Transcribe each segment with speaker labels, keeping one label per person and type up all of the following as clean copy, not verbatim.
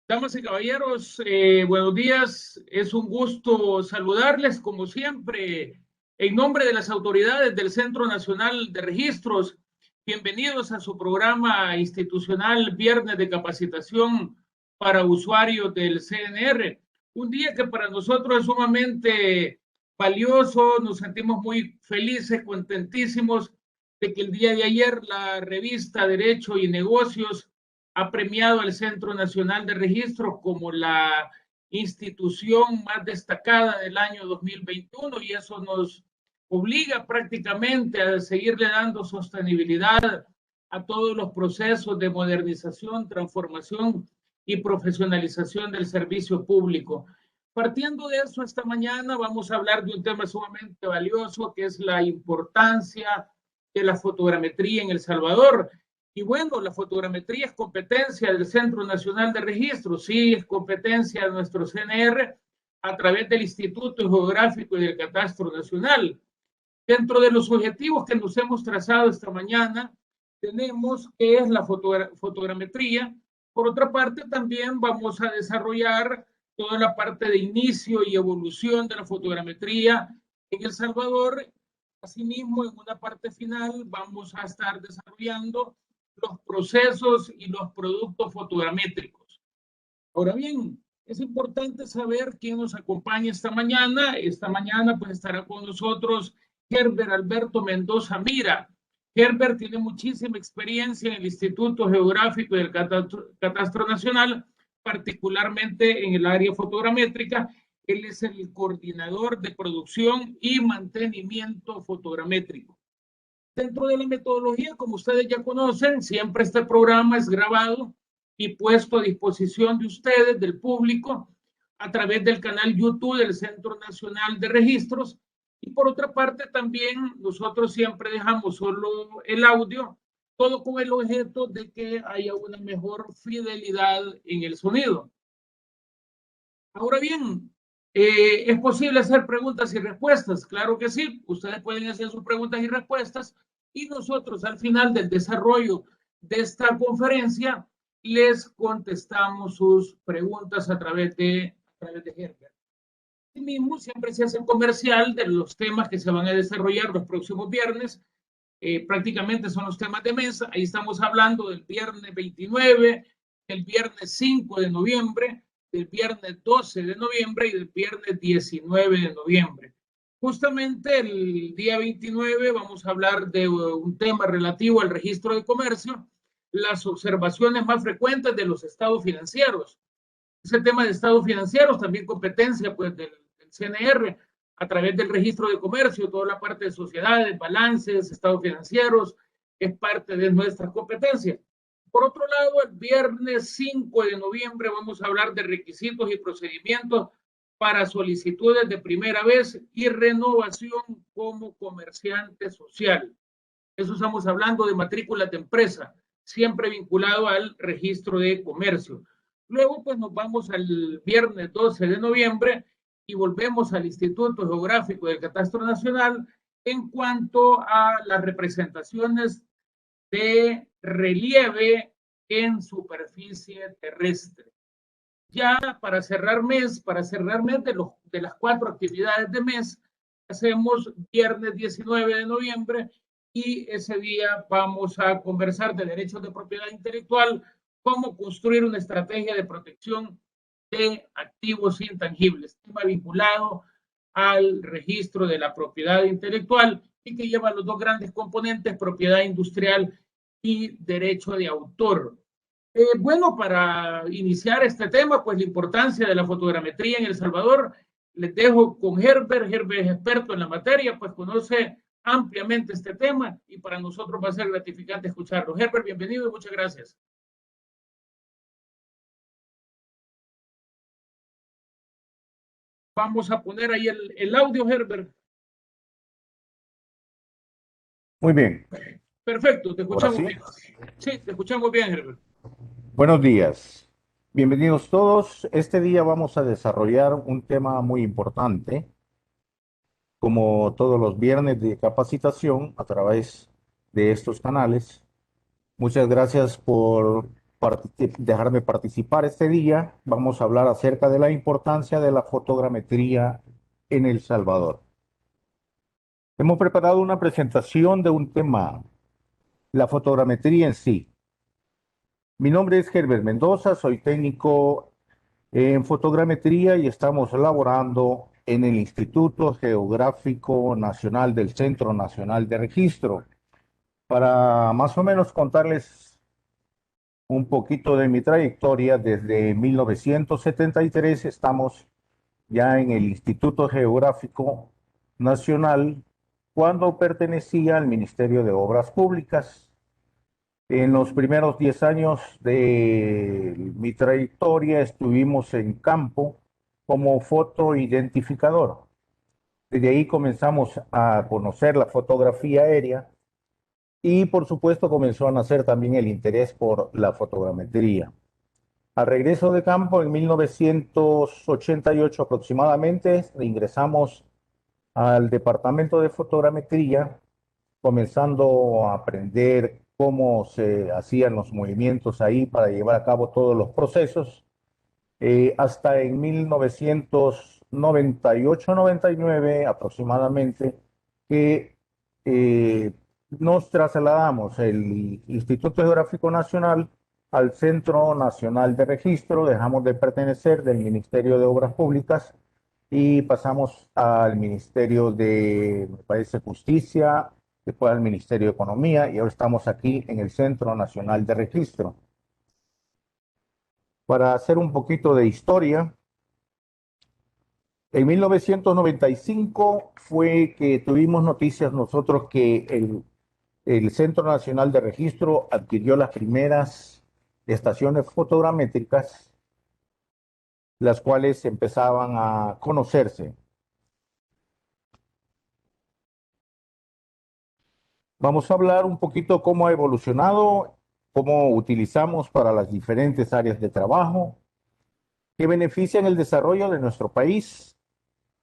Speaker 1: Damas y caballeros, buenos días. Es un gusto saludarles, como siempre, en nombre de las autoridades del Centro Nacional de Registros. Bienvenidos a su programa institucional Viernes de Capacitación para Usuarios del CNR. Un día que para nosotros es sumamente valioso, nos sentimos muy felices, contentísimos de que el día de ayer la revista Derecho y Negocios ha premiado al Centro Nacional de Registros como la institución más destacada del año 2021 y eso nos obliga prácticamente a seguirle dando sostenibilidad a todos los procesos de modernización, transformación y profesionalización del servicio público. Partiendo de eso, esta mañana vamos a hablar de un tema sumamente valioso que es la importancia de la fotogrametría en El Salvador. Y bueno, la fotogrametría es competencia del Centro Nacional de Registros, sí, es competencia de nuestro CNR a través del Instituto Geográfico y del Catastro Nacional. Dentro de los objetivos que nos hemos trazado esta mañana, tenemos que es la fotogrametría. Por otra parte, también vamos a desarrollar toda la parte de inicio y evolución de la fotogrametría en El Salvador. Asimismo, en una parte final, vamos a estar desarrollando los procesos y los productos fotogramétricos. Ahora bien, es importante saber quién nos acompaña esta mañana. Esta mañana pues estará con nosotros Herbert Alberto Mendoza Mira. Herbert tiene muchísima experiencia en el Instituto Geográfico y del Catastro Nacional, particularmente en el área fotogramétrica. Él es el coordinador de producción y mantenimiento fotogramétrico. Dentro de la metodología, como ustedes ya conocen, siempre este programa es grabado y puesto a disposición de ustedes, del público, a través del canal YouTube del Centro Nacional de Registros. Y por otra parte, también nosotros siempre dejamos solo el audio, todo con el objeto de que haya una mejor fidelidad en el sonido. Ahora bien, ¿es posible hacer preguntas y respuestas? Claro que sí, ustedes pueden hacer sus preguntas y respuestas y nosotros al final del desarrollo de esta conferencia les contestamos sus preguntas a través de Herbert. Asimismo, siempre se hace un comercial de los temas que se van a desarrollar los próximos viernes. Prácticamente son los temas de mesa. Ahí estamos hablando del viernes 29, del viernes 5 de noviembre, del viernes 12 de noviembre y del viernes 19 de noviembre. Justamente el día 29 vamos a hablar de un tema relativo al registro de comercio, las observaciones más frecuentes de los estados financieros. Ese tema de estados financieros también competencia pues, del CNR a través del registro de comercio, toda la parte de sociedades, balances, estados financieros, es parte de nuestra competencia. Por otro lado, el viernes 5 de noviembre vamos a hablar de requisitos y procedimientos para solicitudes de primera vez y renovación como comerciante social. Eso estamos hablando de matrículas de empresa, siempre vinculado al registro de comercio. Luego, pues nos vamos al viernes 12 de noviembre y volvemos al Instituto Geográfico del Catastro Nacional en cuanto a las representaciones de relieve en superficie terrestre. Ya para cerrar mes de las 4 actividades de mes, hacemos viernes 19 de noviembre y ese día vamos a conversar de derechos de propiedad intelectual, cómo construir una estrategia de protección de activos intangibles, tema vinculado al registro de la propiedad intelectual y que lleva los dos grandes componentes, propiedad industrial y derecho de autor. Bueno, para iniciar este tema, pues la importancia de la fotogrametría en El Salvador, les dejo con Herbert. Herbert es experto en la materia, pues conoce ampliamente este tema y para nosotros va a ser gratificante escucharlo. Herbert, bienvenido y muchas gracias. Vamos a poner ahí el audio, Herbert.
Speaker 2: Muy bien,
Speaker 1: Perfecto, te
Speaker 2: ahora
Speaker 1: escuchamos
Speaker 2: sí.
Speaker 1: bien. Sí, te escuchamos bien, Herbert.
Speaker 2: Buenos días. Bienvenidos todos. Este día vamos a desarrollar un tema muy importante, como todos los viernes de capacitación a través de estos canales. Muchas gracias por dejarme participar este día. Vamos a hablar acerca de la importancia de la fotogrametría en El Salvador. Hemos preparado una presentación de un tema, la fotogrametría en sí. Mi nombre es Herbert Mendoza, soy técnico en fotogrametría y estamos laborando en el Instituto Geográfico Nacional del Centro Nacional de Registro. Para más o menos contarles un poquito de mi trayectoria, desde 1973 estamos ya en el Instituto Geográfico Nacional cuando pertenecía al Ministerio de Obras Públicas. En los primeros 10 años de mi trayectoria estuvimos en campo como fotoidentificador. Desde ahí comenzamos a conocer la fotografía aérea y por supuesto comenzó a nacer también el interés por la fotogrametría. Al regreso de campo en 1988 aproximadamente, ingresamos al departamento de fotogrametría, comenzando a aprender cómo se hacían los movimientos ahí para llevar a cabo todos los procesos, hasta en 1998-99 aproximadamente, que nos trasladamos el Instituto Geográfico Nacional al Centro Nacional de Registro, dejamos de pertenecer del Ministerio de Obras Públicas y pasamos al Ministerio de, me parece, Justicia, después al Ministerio de Economía y ahora estamos aquí en el Centro Nacional de Registro. Para hacer un poquito de historia, en 1995 fue que tuvimos noticias nosotros que el Centro Nacional de Registro adquirió las primeras estaciones fotogramétricas, las cuales empezaban a conocerse. Vamos a hablar un poquito cómo ha evolucionado, cómo utilizamos para las diferentes áreas de trabajo, que benefician el desarrollo de nuestro país.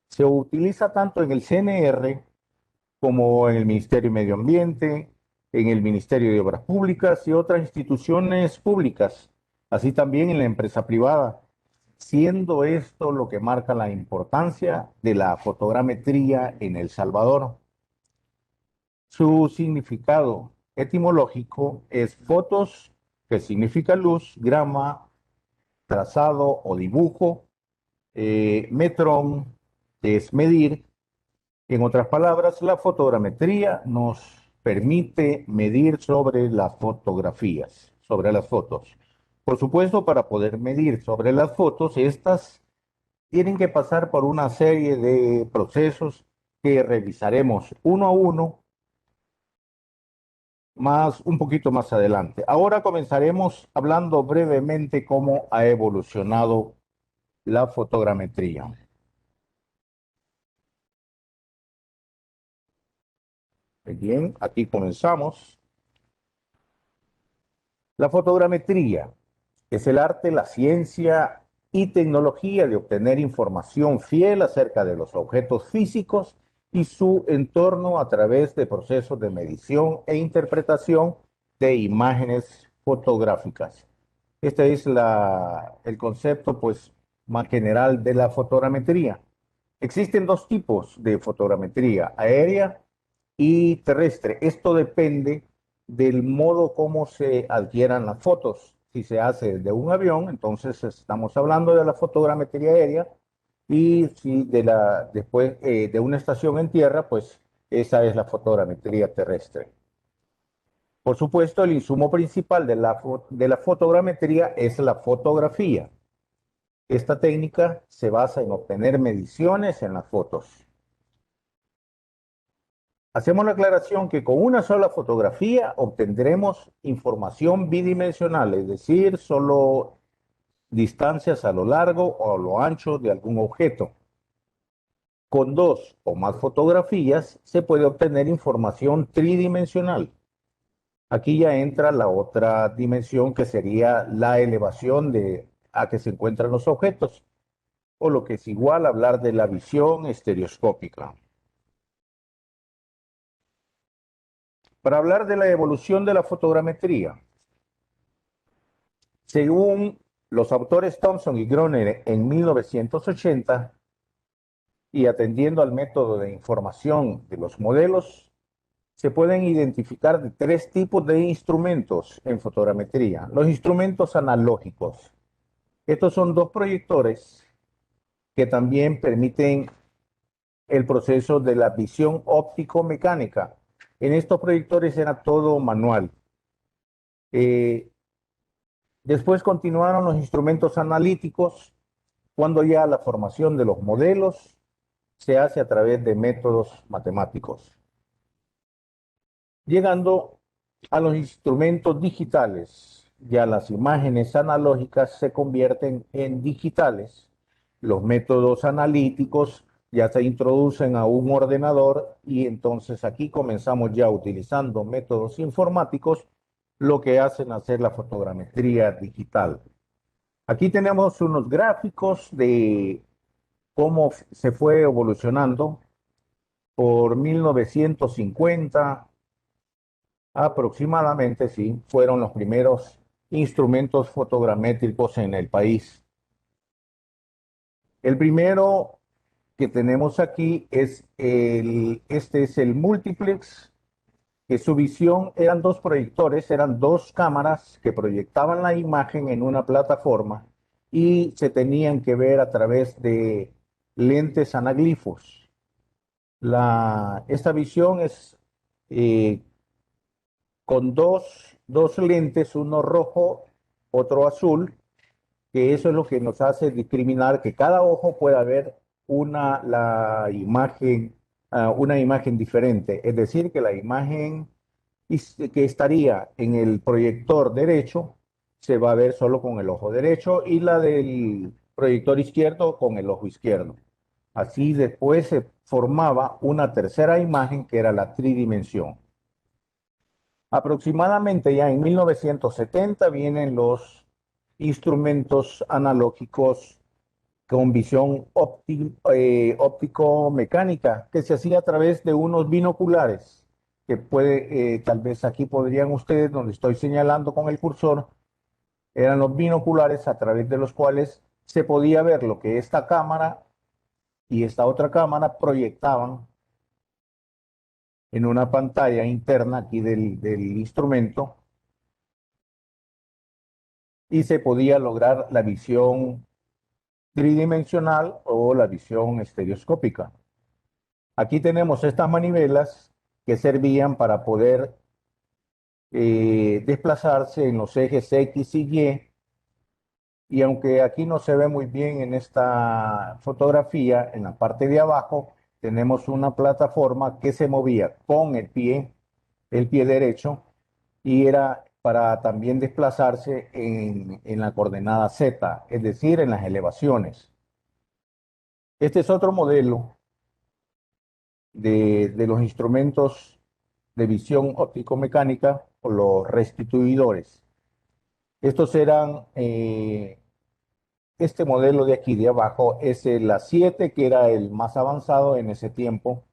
Speaker 2: Se utiliza tanto en el CNR como en el Ministerio de Medio Ambiente, en el Ministerio de Obras Públicas y otras instituciones públicas, así también en la empresa privada, siendo esto lo que marca la importancia de la fotogrametría en El Salvador. Su significado etimológico es fotos, que significa luz, grama, trazado o dibujo, metrón, es medir. En otras palabras, la fotogrametría nos permite medir sobre las fotografías, sobre las fotos. Por supuesto, para poder medir sobre las fotos, estas tienen que pasar por una serie de procesos que revisaremos uno a uno un poquito más adelante. Ahora comenzaremos hablando brevemente cómo ha evolucionado la fotogrametría. Bien, aquí comenzamos. La fotogrametría es el arte, la ciencia y tecnología de obtener información fiel acerca de los objetos físicos y su entorno a través de procesos de medición e interpretación de imágenes fotográficas. Este es el concepto, pues, más general de la fotogrametría. Existen dos tipos de fotogrametría, aérea y terrestre. Esto depende del modo como se adquieran las fotos. Si se hace de un avión, entonces estamos hablando de la fotogrametría aérea, y si después de una estación en tierra, pues esa es la fotogrametría terrestre. Por supuesto, el insumo principal de la fotogrametría es la fotografía. Esta técnica se basa en obtener mediciones en las fotos. Hacemos la aclaración que con una sola fotografía obtendremos información bidimensional, es decir, solo distancias a lo largo o a lo ancho de algún objeto. Con dos o más fotografías se puede obtener información tridimensional. Aquí ya entra la otra dimensión, que sería la elevación a que se encuentran los objetos, o lo que es igual a hablar de la visión estereoscópica. Para hablar de la evolución de la fotogrametría, Según los autores Thompson y Groner en 1980, y atendiendo al método de información de los modelos, se pueden identificar de tres tipos de instrumentos en fotogrametría. Los instrumentos analógicos. Estos son dos proyectores que también permiten el proceso de la visión óptico-mecánica. En estos proyectores era todo manual. Eh, Después continuaron los instrumentos analíticos, cuando ya la formación de los modelos se hace a través de métodos matemáticos. Llegando a los instrumentos digitales, ya las imágenes analógicas se convierten en digitales. Los métodos analíticos ya se introducen a un ordenador y entonces aquí comenzamos ya utilizando métodos informáticos, lo que hacen hacer la fotogrametría digital. Aquí tenemos unos gráficos de cómo se fue evolucionando por 1950 aproximadamente, sí, fueron los primeros instrumentos fotogramétricos en el país. El primero que tenemos aquí es este es el multiplex, que su visión eran dos proyectores, eran dos cámaras que proyectaban la imagen en una plataforma y se tenían que ver a través de lentes anaglifos. Esta visión es eh, con dos lentes, uno rojo, otro azul, que eso es lo que nos hace discriminar que cada ojo pueda ver una imagen diferente. Es decir, que la imagen que estaría en el proyector derecho se va a ver solo con el ojo derecho y la del proyector izquierdo con el ojo izquierdo. Así después se formaba una tercera imagen que era la tridimensión. Aproximadamente ya en 1970 vienen los instrumentos analógicos con visión óptico-mecánica, que se hacía a través de unos binoculares, que tal vez aquí podrían ustedes, donde estoy señalando con el cursor, eran los binoculares a través de los cuales se podía ver lo que esta cámara y esta otra cámara proyectaban en una pantalla interna aquí del instrumento y se podía lograr la visión tridimensional o la visión estereoscópica. Aquí tenemos estas manivelas que servían para poder desplazarse en los ejes X y aunque aquí no se ve muy bien en esta fotografía, en la parte de abajo tenemos una plataforma que se movía con el pie derecho, y era para también desplazarse en la coordenada Z, es decir, en las elevaciones. Este es otro modelo de los instrumentos de visión óptico-mecánica o los restituidores. Estos eran, este modelo de aquí de abajo es el A7, que era el más avanzado en ese tiempo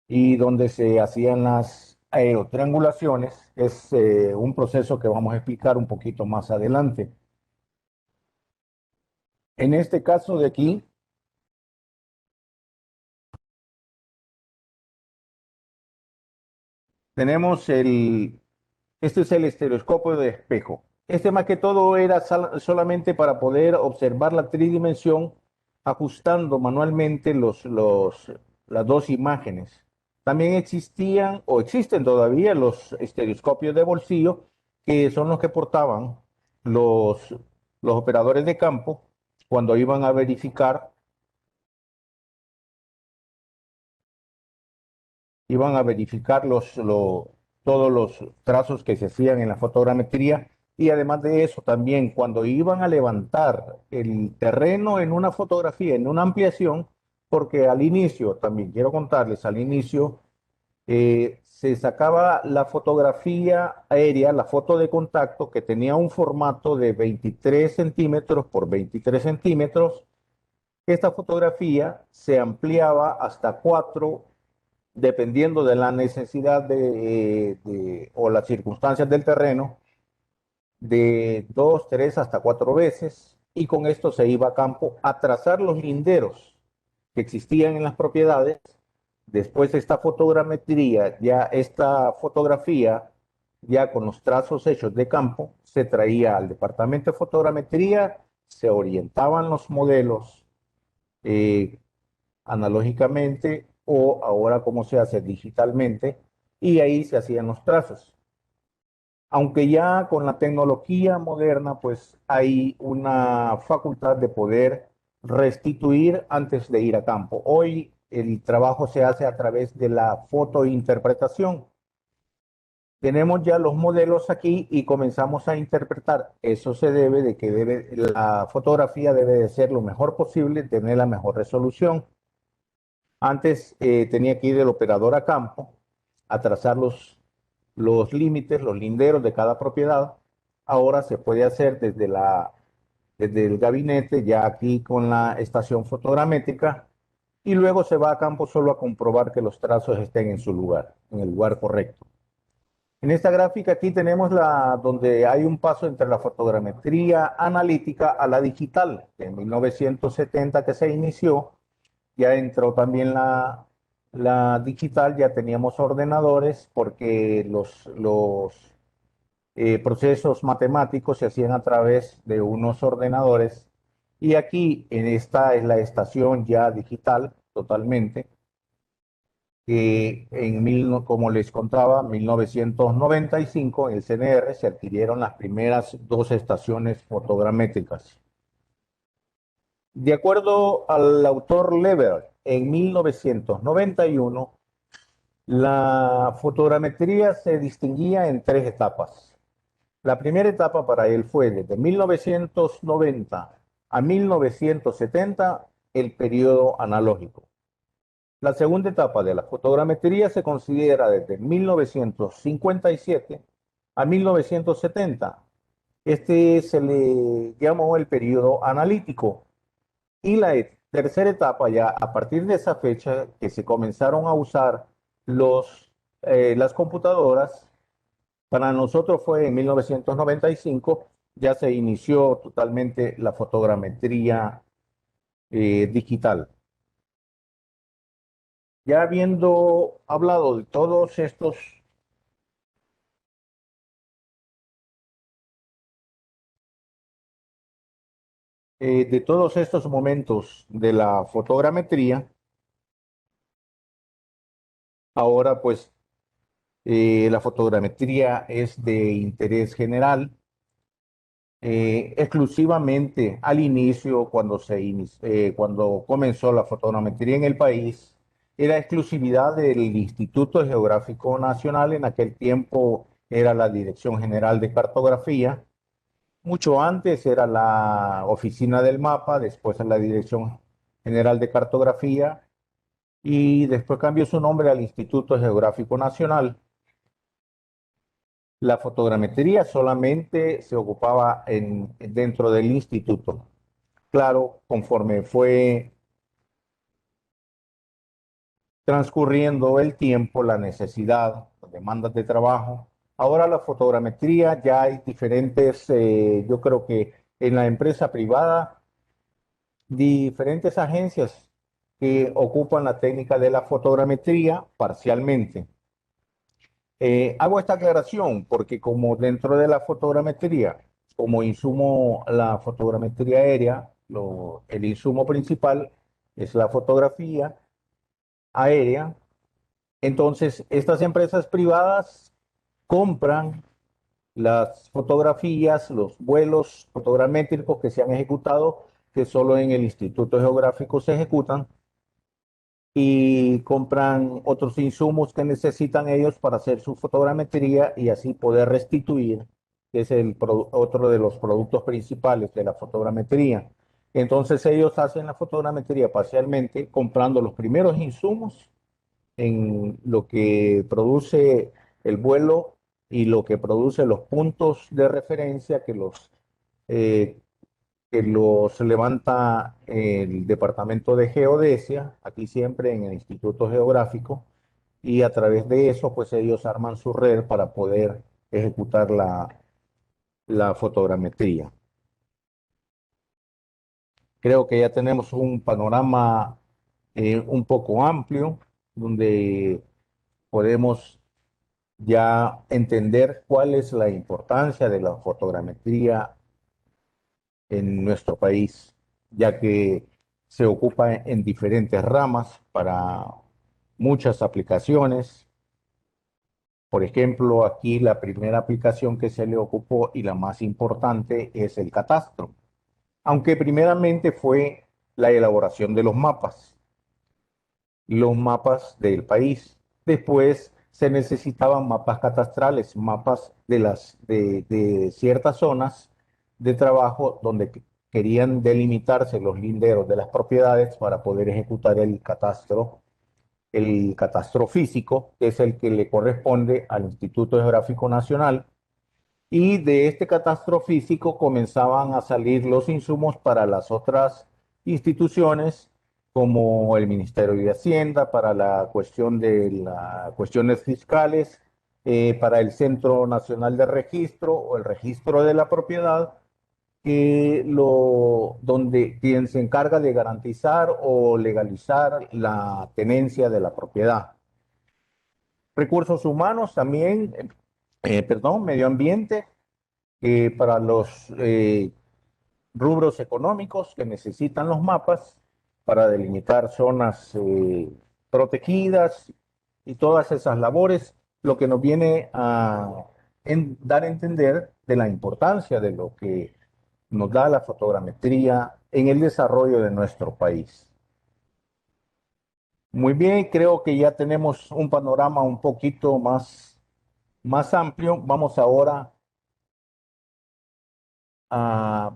Speaker 2: y donde se hacían las aerotriangulaciones. Es un proceso que vamos a explicar un poquito más adelante. En este caso de aquí, tenemos este es el estereoscopio de espejo. Este más que todo era solamente para poder observar la tridimensión ajustando manualmente las dos imágenes. También existían o existen todavía los estereoscopios de bolsillo, que son los que portaban los, los operadores de campo cuando iban a verificar todos los trazos que se hacían en la fotogrametría, y además de eso también cuando iban a levantar el terreno en una fotografía, en una ampliación, porque al inicio, también quiero contarles, al inicio se sacaba la fotografía aérea, la foto de contacto, que tenía un formato de 23 centímetros por 23 centímetros. Esta fotografía se ampliaba hasta 4, dependiendo de la necesidad o las circunstancias del terreno, de 2, 3 hasta 4 veces, y con esto se iba a campo a trazar los linderos que existían en las propiedades. Después esta fotografía, ya con los trazos hechos de campo, se traía al departamento de fotogrametría, se orientaban los modelos eh, analógicamente o ahora como se hace digitalmente, y ahí se hacían los trazos. Aunque ya con la tecnología moderna, pues hay una facultad de poder restituir antes de ir a campo. Hoy el trabajo se hace a través de la fotointerpretación. Tenemos ya los modelos aquí y comenzamos a interpretar. Eso se debe de que la fotografía debe de ser lo mejor posible, tener la mejor resolución. Antes tenía que ir el operador a campo a trazar los límites, los linderos de cada propiedad. Ahora se puede hacer desde el gabinete, ya aquí con la estación fotogramétrica, y luego se va a campo solo a comprobar que los trazos estén en su lugar, en el lugar correcto. En esta gráfica aquí tenemos donde hay un paso entre la fotogrametría analítica a la digital. En 1970 que se inició, ya entró también la digital, ya teníamos ordenadores porque los procesos matemáticos se hacían a través de unos ordenadores. Y aquí en esta es la estación ya digital totalmente, que como les contaba, 1995 en el CNR se adquirieron las primeras dos estaciones fotogramétricas. De acuerdo al autor Lever, en 1991, la fotogrametría se distinguía en tres etapas. La primera etapa para él fue desde 1990 a 1970, el periodo analógico. La segunda etapa de la fotogrametría se considera desde 1957 a 1970. Este se le llamó el periodo analítico. Y la tercera etapa, ya a partir de esa fecha que se comenzaron a usar las computadoras, para nosotros fue en 1995, ya se inició totalmente la fotogrametría digital. Ya habiendo hablado de todos estos momentos de la fotogrametría, ahora pues la fotogrametría es de interés general. Exclusivamente al inicio, cuando comenzó la fotogrametría en el país, era exclusividad del Instituto Geográfico Nacional. En aquel tiempo era la Dirección General de Cartografía. Mucho antes era la Oficina del Mapa, después la Dirección General de Cartografía, y después cambió su nombre al Instituto Geográfico Nacional. La fotogrametría solamente se ocupaba dentro del instituto. Claro, conforme fue transcurriendo el tiempo, la necesidad, las demandas de trabajo, ahora la fotogrametría ya hay diferentes, yo creo que en la empresa privada, diferentes agencias que ocupan la técnica de la fotogrametría parcialmente. Hago esta aclaración porque como dentro de la fotogrametría, como insumo la fotogrametría aérea, el insumo principal es la fotografía aérea. Entonces, estas empresas privadas compran las fotografías, los vuelos fotogramétricos que se han ejecutado, que solo en el Instituto Geográfico se ejecutan, y compran otros insumos que necesitan ellos para hacer su fotogrametría y así poder restituir, que es otro de los productos principales de la fotogrametría. Entonces ellos hacen la fotogrametría parcialmente comprando los primeros insumos en lo que produce el vuelo y lo que produce los puntos de referencia eh, que los levanta el Departamento de Geodesia, aquí siempre en el Instituto Geográfico, y a través de eso, pues ellos arman su red para poder ejecutar la fotogrametría. Creo que ya tenemos un panorama un poco amplio, donde podemos ya entender cuál es la importancia de la fotogrametría en nuestro país, ya que se ocupa en diferentes ramas para muchas aplicaciones. Por ejemplo, aquí la primera aplicación que se le ocupó y la más importante es el catastro, aunque primeramente fue la elaboración de los mapas del país. Después se necesitaban mapas catastrales, mapas de ciertas zonas de trabajo donde querían delimitarse los linderos de las propiedades para poder ejecutar el catastro físico, que es el que le corresponde al Instituto Geográfico Nacional. Y de este catastro físico comenzaban a salir los insumos para las otras instituciones, como el Ministerio de Hacienda, para la cuestión de las cuestiones fiscales, para el Centro Nacional de Registro o el registro de la propiedad, donde quien se encarga de garantizar o legalizar la tenencia de la propiedad. Recursos humanos también, perdón, medio ambiente, para los rubros económicos que necesitan los mapas para delimitar zonas protegidas y todas esas labores, lo que nos viene a dar a entender de la importancia de lo que nos da la fotogrametría en el desarrollo de nuestro país. Muy bien, creo que ya tenemos un panorama un poquito más amplio. Vamos ahora a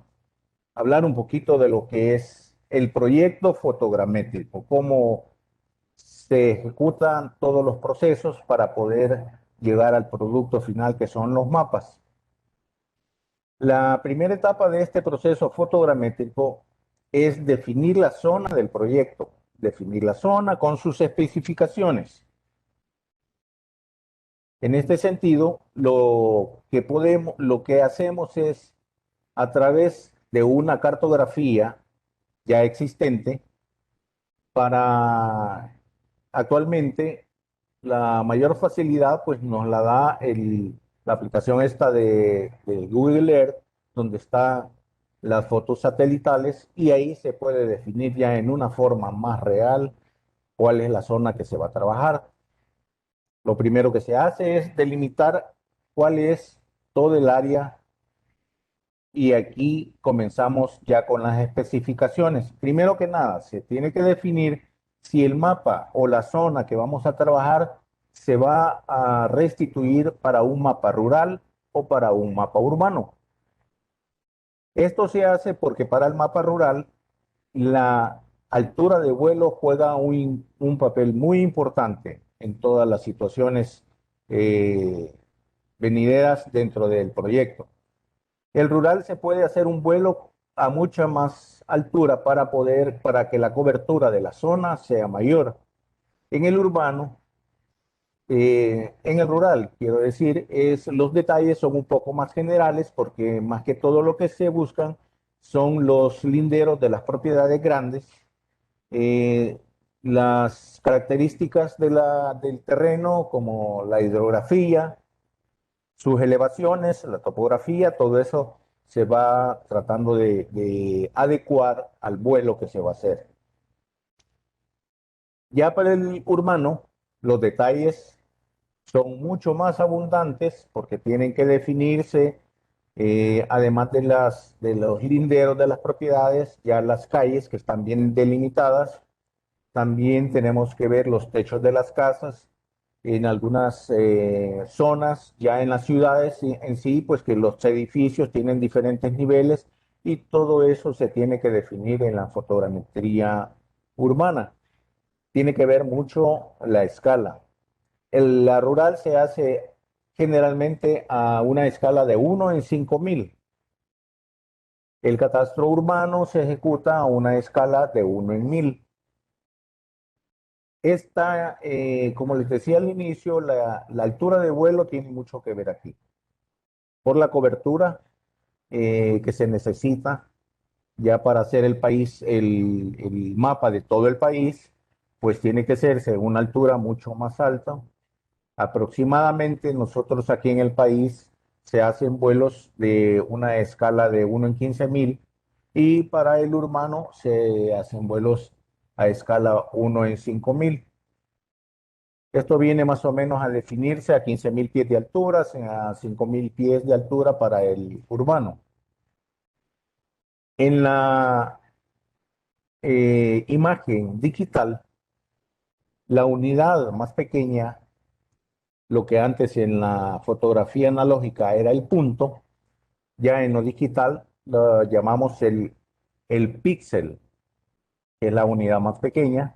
Speaker 2: hablar un poquito de lo que es el proyecto fotogramétrico, cómo se ejecutan todos los procesos para poder llegar al producto final que son los mapas. La primera etapa de este proceso fotogramétrico es definir la zona del proyecto, definir la zona con sus especificaciones. En este sentido, lo que hacemos es, a través de una cartografía ya existente, para actualmente la mayor facilidad pues nos la da la aplicación esta de Google Earth, donde están las fotos satelitales, y ahí se puede definir ya en una forma más real cuál es la zona que se va a trabajar. Lo primero que se hace es delimitar cuál es todo el área, y aquí comenzamos ya con las especificaciones. Primero que nada, se tiene que definir si el mapa o la zona que vamos a trabajar se va a restituir para un mapa rural o para un mapa urbano. Esto se hace porque para el mapa rural la altura de vuelo juega un papel muy importante en todas las situaciones eh, venideras dentro del proyecto. El rural se puede hacer un vuelo a mucha más altura para que la cobertura de la zona sea mayor. En el urbano, en el rural, quiero decir, los detalles son un poco más generales, porque más que todo lo que se buscan son los linderos de las propiedades grandes, eh, las características del terreno, como la hidrografía, sus elevaciones, la topografía, todo eso se va tratando de adecuar al vuelo que se va a hacer. Ya para el urbano, los detalles son mucho más abundantes, porque tienen que definirse, además de los linderos de las propiedades, ya las calles que están bien delimitadas. También tenemos que ver los techos de las casas. En algunas zonas, ya en las ciudades en sí, pues que los edificios tienen diferentes niveles, y todo eso se tiene que definir en la fotogrametría urbana. Tiene que ver mucho la escala. La rural se hace generalmente a una escala de 1 en 5.000. El catastro urbano se ejecuta a una escala de 1 en 1.000. Como les decía al inicio, la altura de vuelo tiene mucho que ver aquí. Por la cobertura que se necesita ya para hacer el país, el mapa de todo el país, pues tiene que hacerse en una altura mucho más alta. Aproximadamente nosotros aquí en el país se hacen vuelos de una escala de 1 en 15.000 y para el urbano se hacen vuelos a escala 1 en 5.000. Esto viene más o menos a definirse a 15.000 pies de altura, a 5.000 pies de altura para el urbano. En la imagen digital, la unidad más pequeña, lo que antes en la fotografía analógica era el punto, ya en lo digital lo llamamos el píxel, que es la unidad más pequeña,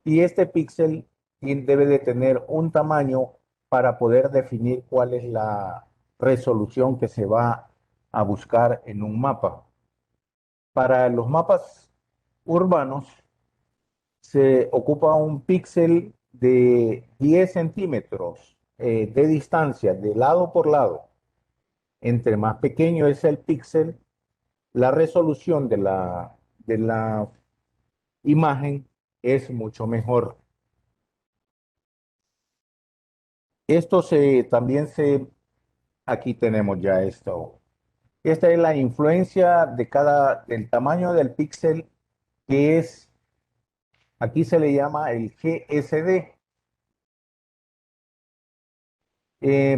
Speaker 2: y este píxel debe de tener un tamaño para poder definir cuál es la resolución que se va a buscar en un mapa. Para los mapas urbanos se ocupa un píxel de 10 centímetros de distancia de lado por lado. Entre más pequeño es el píxel, la resolución de la imagen es mucho mejor. Esto aquí tenemos ya esto. Esta es la influencia del tamaño del píxel, que aquí se le llama el GSD,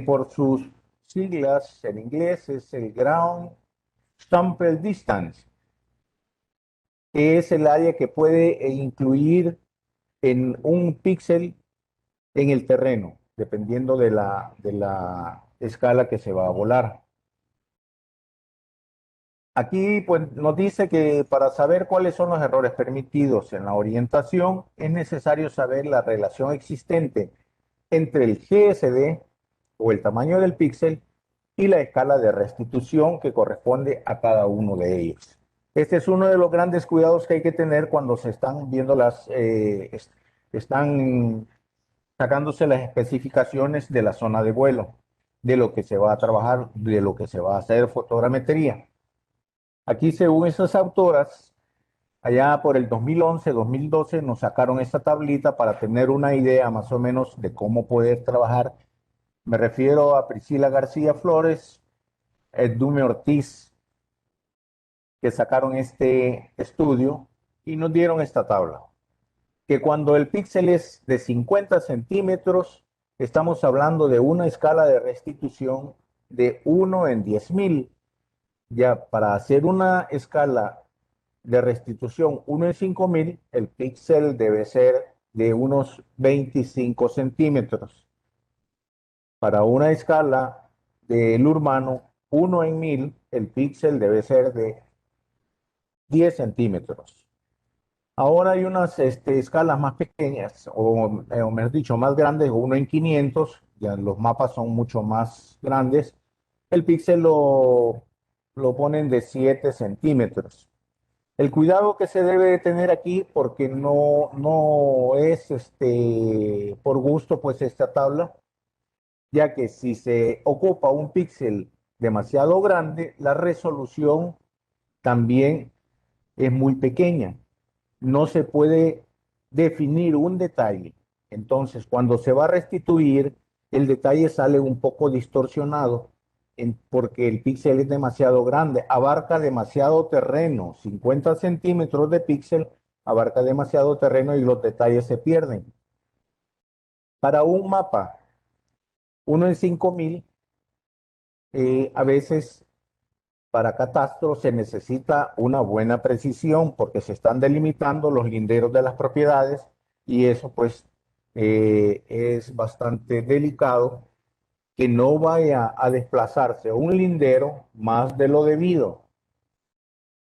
Speaker 2: por sus siglas en inglés es el Ground Sample Distance, que es el área que puede incluir en un píxel en el terreno, dependiendo de la escala que se va a volar. Aquí pues, nos dice que para saber cuáles son los errores permitidos en la orientación, es necesario saber la relación existente entre el GSD o el tamaño del píxel y la escala de restitución que corresponde a cada uno de ellos. Este es uno de los grandes cuidados que hay que tener cuando se están viendo están sacándose las especificaciones de la zona de vuelo, de lo que se va a trabajar, de lo que se va a hacer fotogrametría. Aquí, según esas autoras, allá por el 2011, 2012, nos sacaron esta tablita para tener una idea más o menos de cómo poder trabajar. Me refiero a Priscila García Flores, Eddume Ortiz, que sacaron este estudio y nos dieron esta tabla, que cuando el píxel es de 50 centímetros, estamos hablando de una escala de restitución de 1 en 10.000. Ya para hacer una escala de restitución 1 en 5.000, el píxel debe ser de unos 25 centímetros. Para una escala del urbano 1 en 1.000, el píxel debe ser de 10 centímetros. Ahora hay unas escalas más pequeñas, o mejor dicho, más grandes, 1 en 500, ya los mapas son mucho más grandes. El píxel lo ponen de 7 centímetros. El cuidado que se debe de tener aquí, porque no es por gusto, pues esta tabla, ya que si se ocupa un píxel demasiado grande, la resolución también es muy pequeña. No se puede definir un detalle. Entonces, cuando se va a restituir, el detalle sale un poco distorsionado porque el píxel es demasiado grande, abarca demasiado terreno. 50 centímetros de píxel abarca demasiado terreno y los detalles se pierden. Para un mapa 1 en 5.000, a veces para catastro se necesita una buena precisión porque se están delimitando los linderos de las propiedades y eso pues es bastante delicado que no vaya a desplazarse un lindero más de lo debido.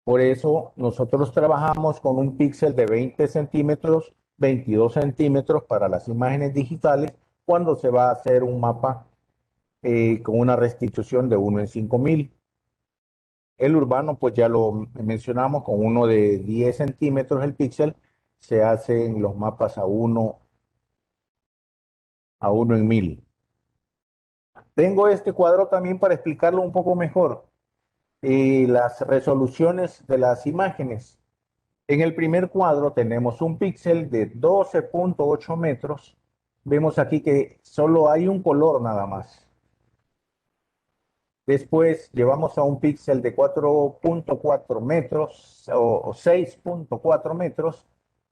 Speaker 2: Por eso nosotros trabajamos con un píxel de 20 centímetros, 22 centímetros para las imágenes digitales cuando se va a hacer un mapa con una restitución de 1 en 5.000. El urbano, pues ya lo mencionamos, con uno de 10 centímetros el píxel, se hacen los mapas a uno en 1.000. Tengo este cuadro también para explicarlo un poco mejor. las resoluciones de las imágenes. En el primer cuadro tenemos un píxel de 12.8 metros. Vemos aquí que solo hay un color nada más. Después llevamos a un píxel de 4.4 metros o 6.4 metros.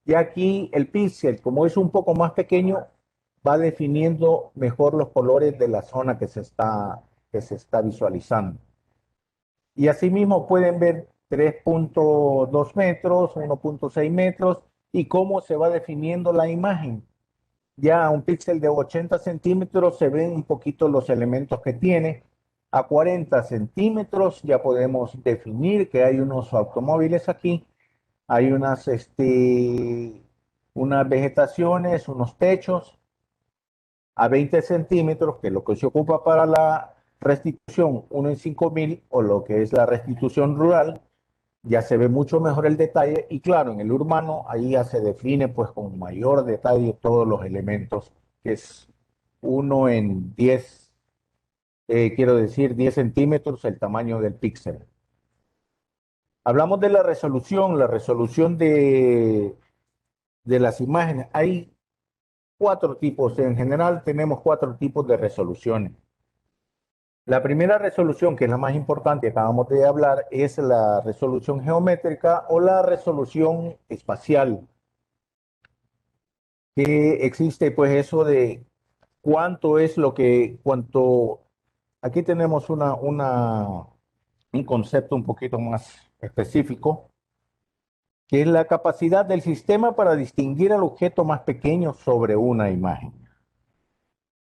Speaker 2: Y aquí el píxel, como es un poco más pequeño, va definiendo mejor los colores de la zona que se está visualizando. Y asimismo pueden ver 3.2 metros, 1.6 metros y cómo se va definiendo la imagen. Ya a un píxel de 80 centímetros se ven un poquito los elementos que tiene. A 40 centímetros ya podemos definir que hay unos automóviles aquí, hay unas vegetaciones, unos techos. A 20 centímetros, que es lo que se ocupa para la restitución 1 en 5000 o lo que es la restitución rural, ya se ve mucho mejor el detalle y claro, en el urbano ahí ya se define pues con mayor detalle todos los elementos, que es 1 en 10, quiero decir 10 centímetros el tamaño del píxel. Hablamos de la resolución de las imágenes. Hay cuatro tipos, en general tenemos cuatro tipos de resoluciones. La primera resolución, que es la más importante, acabamos de hablar, es la resolución geométrica o la resolución espacial, que existe pues eso de cuánto es aquí tenemos un concepto un poquito más específico, que es la capacidad del sistema para distinguir el objeto más pequeño sobre una imagen.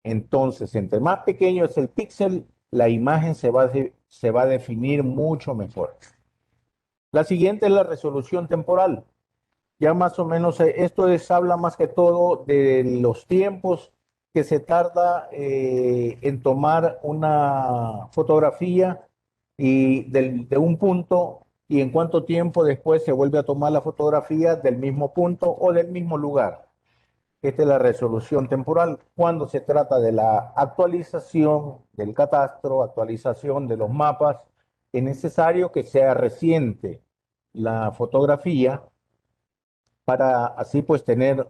Speaker 2: Entonces, entre más pequeño es el píxel, la imagen se va a definir mucho mejor. La siguiente es la resolución temporal. Ya más o menos habla más que todo de los tiempos que se tarda en tomar una fotografía de un punto y en cuánto tiempo después se vuelve a tomar la fotografía del mismo punto o del mismo lugar. Esta es la resolución temporal. Cuando se trata de la actualización del catastro, actualización de los mapas, es necesario que sea reciente la fotografía para así pues tener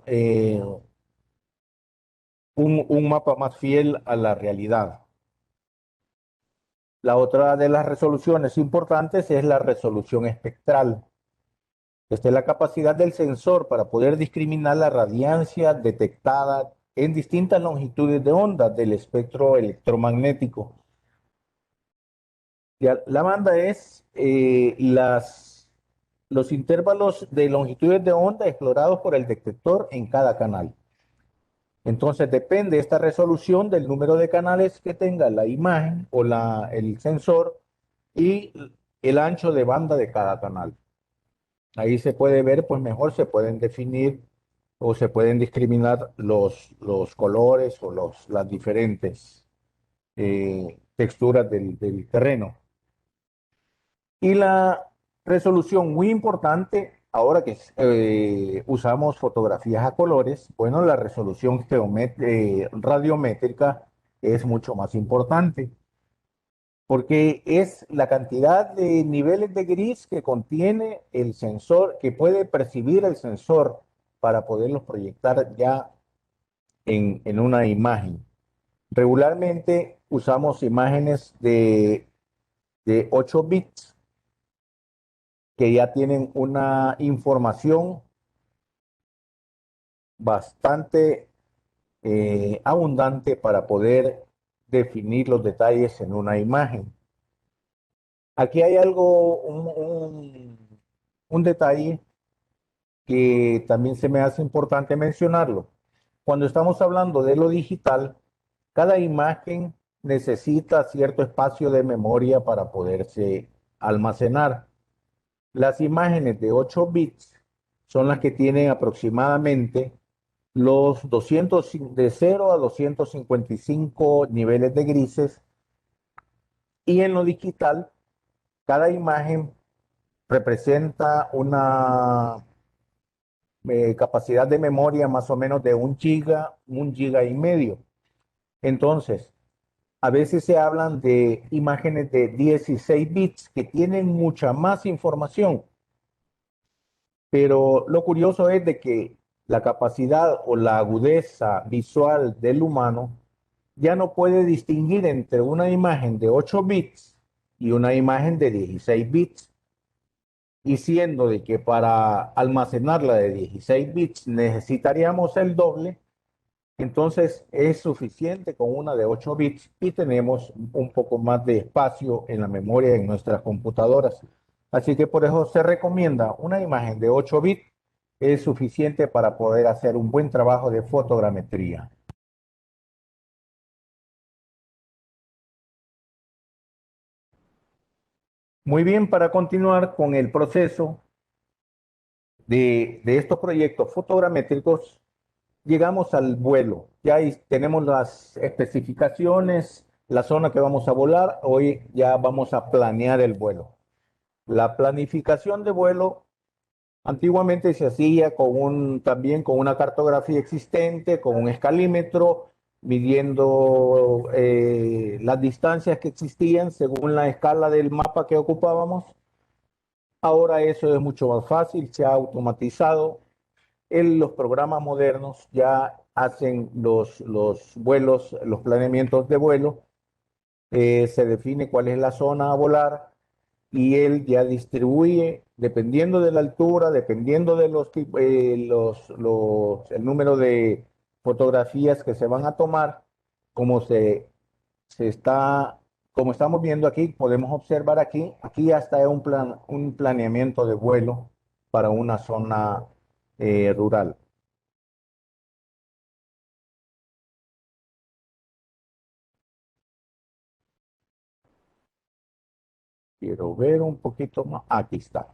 Speaker 2: un mapa más fiel a la realidad. La otra de las resoluciones importantes es la resolución espectral. Esta es la capacidad del sensor para poder discriminar la radiancia detectada en distintas longitudes de onda del espectro electromagnético. Ya, la banda es los intervalos de longitudes de onda explorados por el detector en cada canal. Entonces depende esta resolución del número de canales que tenga la imagen o el sensor y el ancho de banda de cada canal. Ahí se puede ver, pues mejor se pueden definir o se pueden discriminar los colores o las diferentes texturas del terreno. Y la resolución muy importante, ahora que usamos fotografías a colores, bueno, la resolución radiométrica es mucho más importante, porque es la cantidad de niveles de gris que contiene el sensor, que puede percibir el sensor para poderlos proyectar ya en una imagen. Regularmente usamos imágenes de 8 bits que ya tienen una información bastante abundante para poder definir los detalles en una imagen. Aquí hay un detalle que también se me hace importante mencionarlo. Cuando estamos hablando de lo digital, cada imagen necesita cierto espacio de memoria para poderse almacenar. Las imágenes de 8 bits son las que tienen aproximadamente de 0 a 255 niveles de grises y en lo digital cada imagen representa una capacidad de memoria más o menos de un giga y medio. Entonces, A veces se hablan de imágenes de 16 bits que tienen mucha más información, pero lo curioso es de que la capacidad o la agudeza visual del humano ya no puede distinguir entre una imagen de 8 bits y una imagen de 16 bits. Y siendo de que para almacenarla de 16 bits necesitaríamos el doble, entonces es suficiente con una de 8 bits y tenemos un poco más de espacio en la memoria en nuestras computadoras. Así que por eso se recomienda una imagen de 8 bits, es suficiente para poder hacer un buen trabajo de fotogrametría. Muy bien, para continuar con el proceso de estos proyectos fotogramétricos, llegamos al vuelo. Ya ahí tenemos las especificaciones, la zona que vamos a volar. Hoy ya vamos a planear el vuelo. La planificación de vuelo antiguamente se hacía también con una cartografía existente, con un escalímetro, midiendo las distancias que existían según la escala del mapa que ocupábamos. Ahora eso es mucho más fácil, se ha automatizado. Los programas modernos ya hacen los vuelos, los planeamientos de vuelo, se define cuál es la zona a volar y él ya distribuye, dependiendo de la altura, dependiendo de el número de fotografías que se van a tomar, como se está, como estamos viendo aquí, podemos observar aquí hasta un planeamiento de vuelo para una zona rural. Quiero ver un poquito más. Aquí está.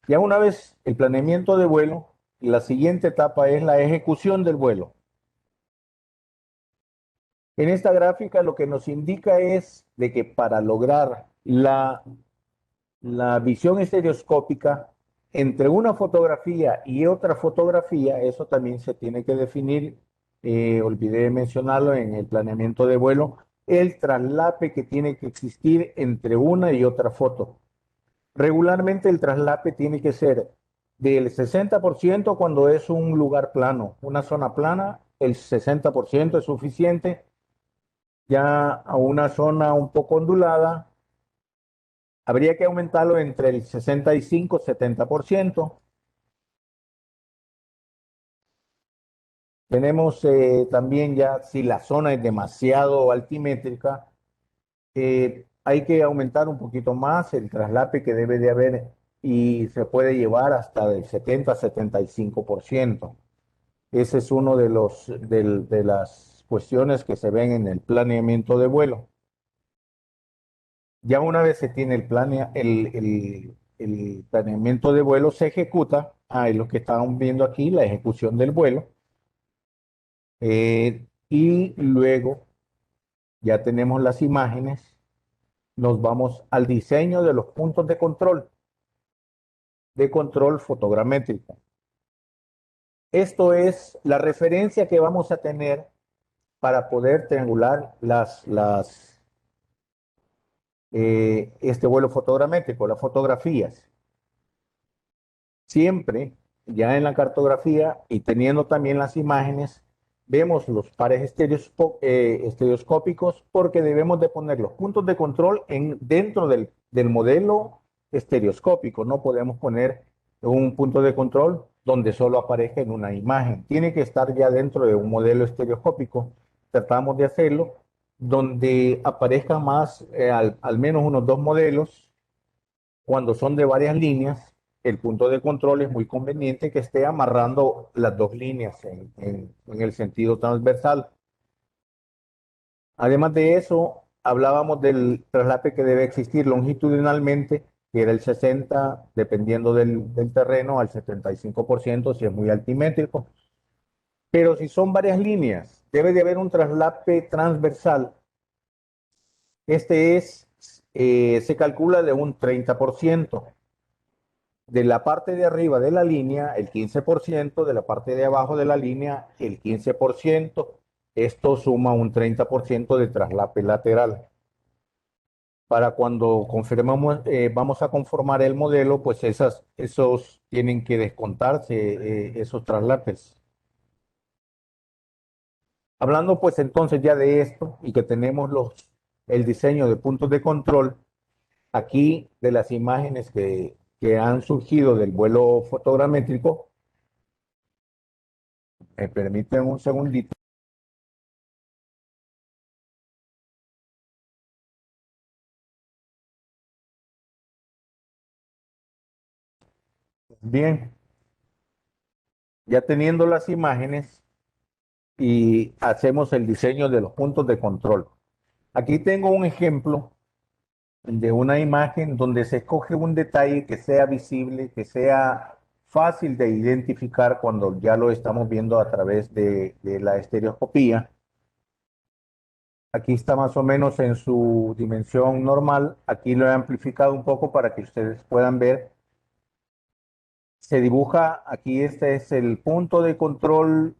Speaker 2: Ya una vez el planeamiento de vuelo, la siguiente etapa es la ejecución del vuelo. En esta gráfica lo que nos indica es de que para lograr la visión estereoscópica entre una fotografía y otra fotografía, eso también se tiene que definir, olvidé mencionarlo en el planeamiento de vuelo, el traslape que tiene que existir entre una y otra foto. Regularmente el traslape tiene que ser del 60% cuando es un lugar plano, una zona plana, el 60% es suficiente. Ya a una zona un poco ondulada, habría que aumentarlo entre el 65 y 70%. Tenemos también ya, si la zona es demasiado altimétrica, hay que aumentar un poquito más el traslape que debe de haber y se puede llevar hasta del 70 a 75%. Ese es uno de las cuestiones que se ven en el planeamiento de vuelo. Ya una vez se tiene el planeamiento de vuelo, se ejecuta. Es lo que estamos viendo aquí, la ejecución del vuelo. Y luego ya tenemos las imágenes. Nos vamos al diseño de los puntos de control fotogramétrico. Esto es la referencia que vamos a tener para poder triangular este vuelo fotogramétrico, las fotografías. Siempre, ya en la cartografía y teniendo también las imágenes, vemos los pares estereoscópicos porque debemos de poner los puntos de control dentro del modelo estereoscópico. No podemos poner un punto de control donde solo aparezca en una imagen. Tiene que estar ya dentro de un modelo estereoscópico. Tratamos de hacerlo donde aparezcan más, al menos unos dos modelos. Cuando son de varias líneas, el punto de control es muy conveniente que esté amarrando las dos líneas en el sentido transversal. Además de eso, hablábamos del traslape que debe existir longitudinalmente, que era el 60, dependiendo del terreno, al 75% si es muy altimétrico. Pero si son varias líneas, debe de haber un traslape transversal. Se calcula de un 30%. De la parte de arriba de la línea, el 15%, de la parte de abajo de la línea, el 15%, esto suma un 30% de traslape lateral. Para cuando confirmamos, vamos a conformar el modelo, pues esos tienen que descontarse, esos traslapes. Hablando pues entonces ya de esto y que tenemos el diseño de puntos de control, aquí de las imágenes que han surgido del vuelo fotogramétrico, me permiten un segundito. Bien, ya teniendo las imágenes y hacemos el diseño de los puntos de control. Aquí tengo un ejemplo de una imagen donde se escoge un detalle que sea visible, que sea fácil de identificar cuando ya lo estamos viendo a través de la estereoscopía. Aquí está más o menos en su dimensión normal. Aquí lo he amplificado un poco para que ustedes puedan ver. Se dibuja, aquí este es el punto de control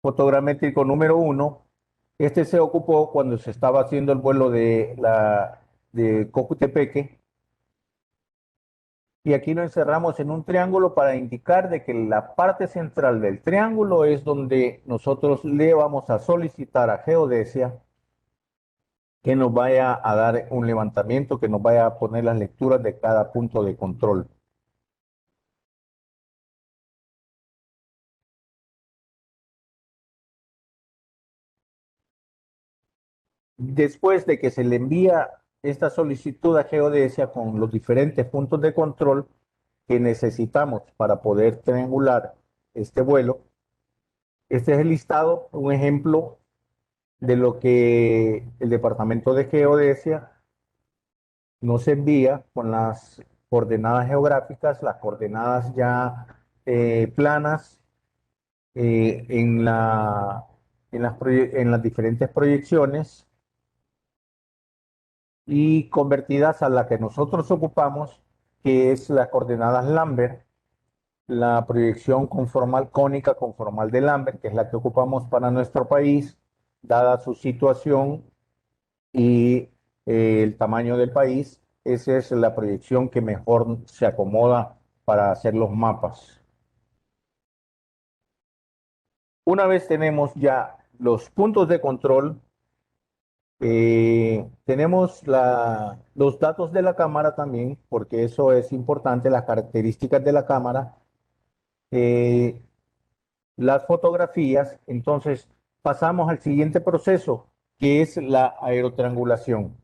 Speaker 2: fotogramétrico número 1. Este se ocupó cuando se estaba haciendo el vuelo de Cojutepeque. Y aquí lo encerramos en un triángulo para indicar de que la parte central del triángulo es donde nosotros le vamos a solicitar a Geodesia que nos vaya a dar un levantamiento, que nos vaya a poner las lecturas de cada punto de control. Después de que se le envía esta solicitud a Geodesia con los diferentes puntos de control que necesitamos para poder triangular este vuelo, este es el listado, un ejemplo de lo que el Departamento de Geodesia nos envía con las coordenadas geográficas, las coordenadas ya planas en las diferentes proyecciones y convertidas a la que nosotros ocupamos, que es las coordenadas Lambert, la proyección conformal cónica conformal de Lambert, que es la que ocupamos para nuestro país, dada su situación y el tamaño del país. Esa es la proyección que mejor se acomoda para hacer los mapas. Una vez tenemos ya los puntos de control, tenemos los datos de la cámara también, porque eso es importante, las características de la cámara, eh, las fotografías. Entonces pasamos al siguiente proceso, que es la aerotriangulación.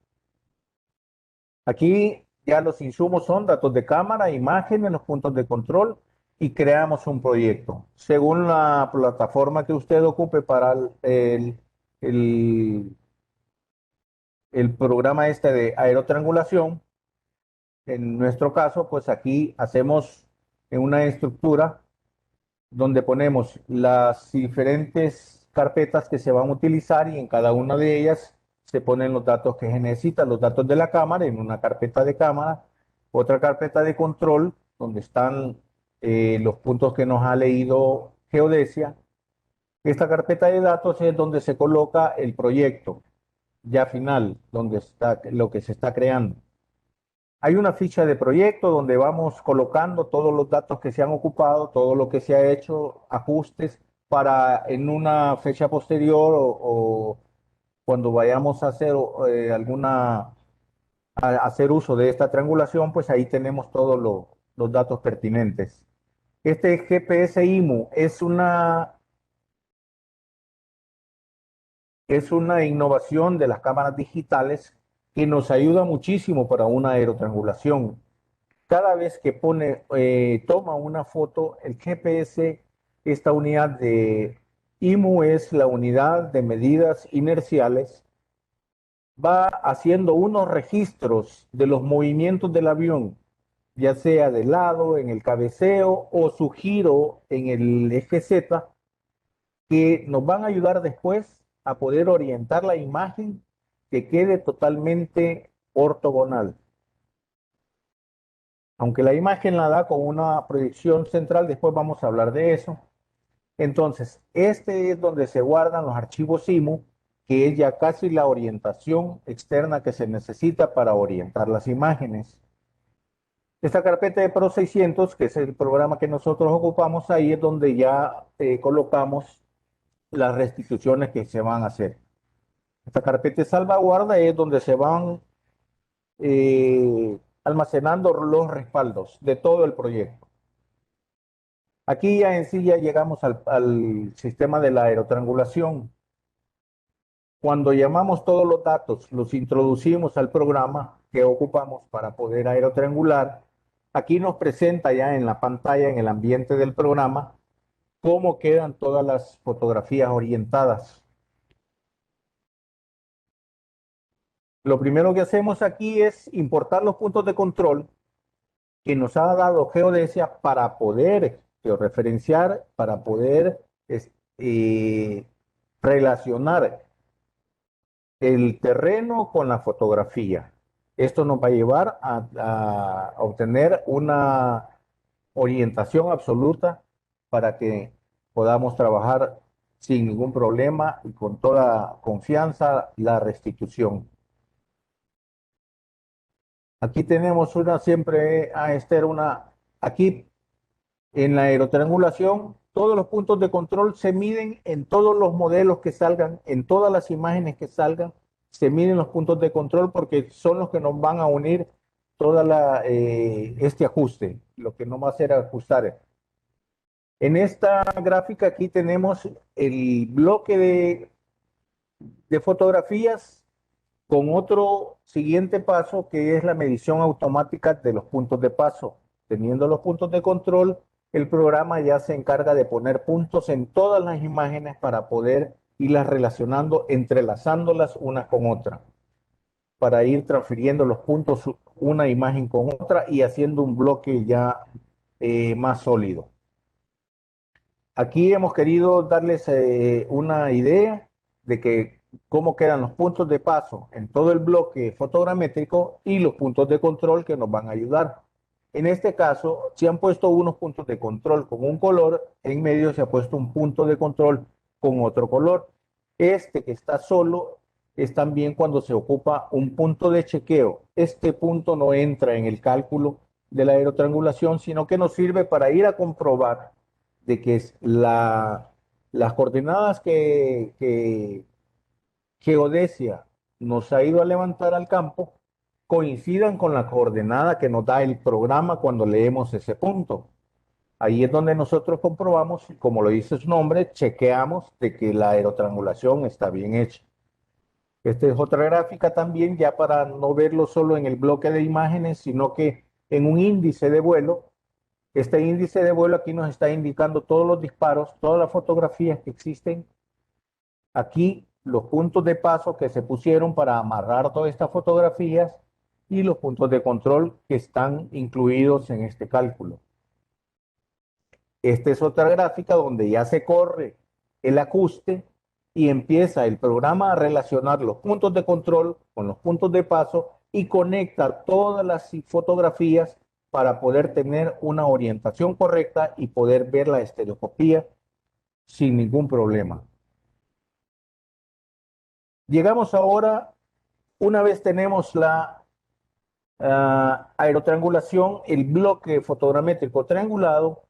Speaker 2: Aquí ya los insumos son datos de cámara, imágenes, los puntos de control y creamos un proyecto. Según la plataforma que usted ocupe para el- el programa este de aerotriangulación, en nuestro caso, pues aquí hacemos en una estructura donde ponemos las diferentes carpetas que se van a utilizar y en cada una de ellas se ponen los datos que se necesitan, los datos de la cámara en una carpeta de cámara, otra carpeta de control donde están los puntos que nos ha leído Geodesia. Esta carpeta de datos es donde se coloca el proyecto ya final, donde está lo que se está creando. Hay una ficha de proyecto donde vamos colocando todos los datos que se han ocupado, todo lo que se ha hecho, ajustes para en una fecha posterior o cuando vayamos a hacer hacer uso de esta triangulación, pues ahí tenemos todos los datos pertinentes. Este GPS IMU es una innovación de las cámaras digitales que nos ayuda muchísimo para una aerotriangulación. Cada vez que toma una foto, el GPS, esta unidad de IMU es la unidad de medidas inerciales, va haciendo unos registros de los movimientos del avión, ya sea de lado, en el cabeceo o su giro en el eje Z, que nos van a ayudar después a poder orientar la imagen que quede totalmente ortogonal. Aunque la imagen la da con una proyección central, después vamos a hablar de eso. Entonces, este es donde se guardan los archivos IMU, que es ya casi la orientación externa que se necesita para orientar las imágenes. Esta carpeta de Pro 600, que es el programa que nosotros ocupamos, ahí es donde ya colocamos las restituciones que se van a hacer. Esta carpeta de salvaguarda es donde se van almacenando los respaldos de todo el proyecto. Aquí ya en sí ya llegamos al sistema de la aerotriangulación. Cuando llamamos todos los datos, los introducimos al programa que ocupamos para poder aerotriangular. Aquí nos presenta ya en la pantalla, en el ambiente del programa, cómo quedan todas las fotografías orientadas. Lo primero que hacemos aquí es importar los puntos de control que nos ha dado Geodesia para poder georreferenciar, para poder relacionar el terreno con la fotografía. Esto nos va a llevar a obtener una orientación absoluta para que podamos trabajar sin ningún problema y con toda confianza la restitución. Aquí tenemos una siempre, Esther, aquí en la aerotriangulación, todos los puntos de control se miden en todos los modelos que salgan, en todas las imágenes que salgan, se miden los puntos de control porque son los que nos van a unir este ajuste, lo que nos va a hacer ajustar. En esta gráfica aquí tenemos el bloque de fotografías con otro siguiente paso que es la medición automática de los puntos de paso. Teniendo los puntos de control, el programa ya se encarga de poner puntos en todas las imágenes para poder irlas relacionando, entrelazándolas unas con otras, para ir transfiriendo los puntos una imagen con otra y haciendo un bloque ya más sólido. Aquí hemos querido darles una idea de que cómo quedan los puntos de paso en todo el bloque fotogramétrico y los puntos de control que nos van a ayudar. En este caso, se han puesto unos puntos de control con un color, en medio se ha puesto un punto de control con otro color. Este que está solo es también cuando se ocupa un punto de chequeo. Este punto no entra en el cálculo de la aerotriangulación, sino que nos sirve para ir a comprobar de que las coordenadas que Geodesia nos ha ido a levantar al campo coincidan con la coordenada que nos da el programa cuando leemos ese punto. Ahí es donde nosotros comprobamos, como lo dice su nombre, chequeamos de que la aerotriangulación está bien hecha. Esta es otra gráfica también, ya para no verlo solo en el bloque de imágenes, sino que en un índice de vuelo. Este índice de vuelo aquí nos está indicando todos los disparos, todas las fotografías que existen. Aquí los puntos de paso que se pusieron para amarrar todas estas fotografías y los puntos de control que están incluidos en este cálculo. Esta es otra gráfica donde ya se corre el ajuste y empieza el programa a relacionar los puntos de control con los puntos de paso y conecta todas las fotografías para poder tener una orientación correcta y poder ver la estereoscopía sin ningún problema. Llegamos ahora, una vez tenemos la aerotriangulación, el bloque fotogramétrico triangulado,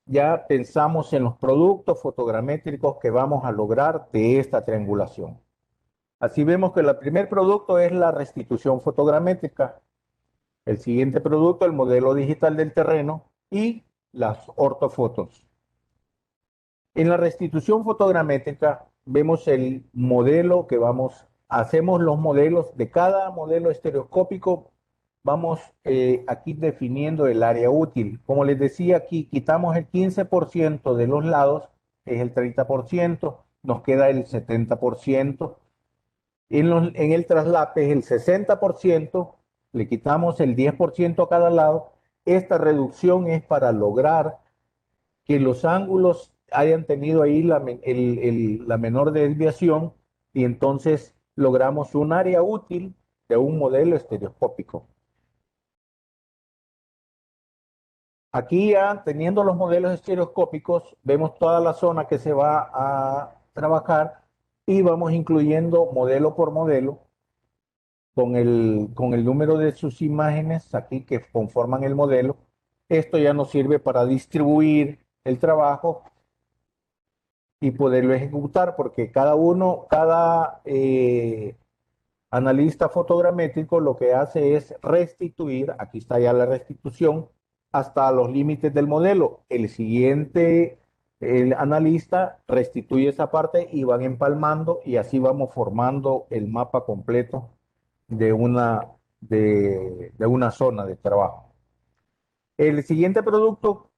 Speaker 2: ya pensamos en los productos fotogramétricos que vamos a lograr de esta triangulación. Así vemos que el primer producto es la restitución fotogramétrica. El siguiente producto, el modelo digital del terreno y las ortofotos. En la restitución fotogramétrica vemos el modelo que hacemos los modelos de cada modelo estereoscópico. Vamos aquí definiendo el área útil. Como les decía, aquí quitamos el 15% de los lados, que es el 30%, nos queda el 70%. En el traslape es el 60%, le quitamos el 10% a cada lado. Esta reducción es para lograr que los ángulos hayan tenido ahí la menor desviación y entonces logramos un área útil de un modelo estereoscópico. Aquí ya teniendo los modelos estereoscópicos, vemos toda la zona que se va a trabajar y vamos incluyendo modelo por modelo con el número de sus imágenes aquí que conforman el modelo. Esto ya nos sirve para distribuir el trabajo y poderlo ejecutar porque cada analista fotogramétrico lo que hace es restituir, aquí está ya la restitución, hasta los límites del modelo. El analista restituye esa parte y van empalmando y así vamos formando el mapa completo de de una zona de trabajo. El siguiente producto